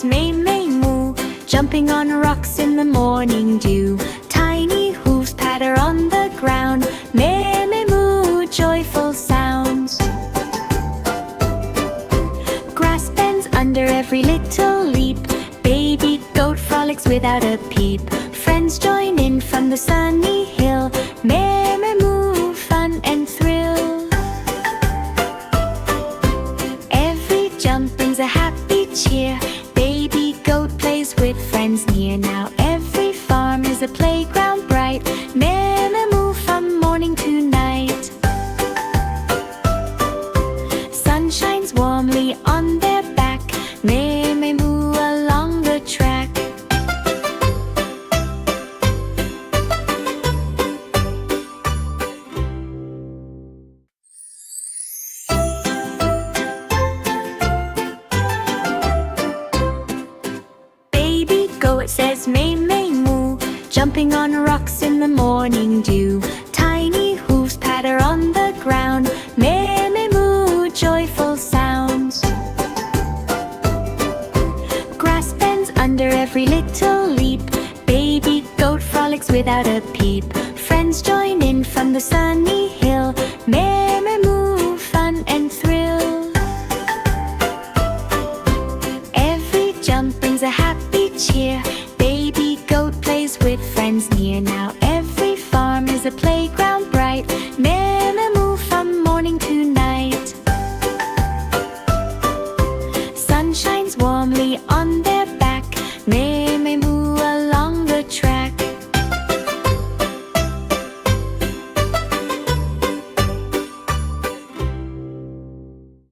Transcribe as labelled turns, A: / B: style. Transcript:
A: Meh Moo, jumping on rocks in the morning dew. Tiny hooves patter on the ground. Meh Moo, joyful sounds. Grass bends under every little leap. Baby goat frolics without a peep. Friends join in from the sunny hill. Meh Moo, fun and thrill. Every jump brings a happy cheer. Baby goat plays with friends near. Now every farm is a playground bright. Meh Moo, from morning to night. Sun shines warmly on their back. Meh Moo along the track. Baby goat says Meh Moo, jumping on rocks in the morning dew. Tiny hooves patter on the ground. Meh Moo, joyful sounds. Grass bends under every little leap. Baby goat frolics without a peep. Friends join in from the sunny hill. Meh Moo, fun and thrill. Every jump brings a happy cheer. Baby goat plays with friends near. Now every farm is a playground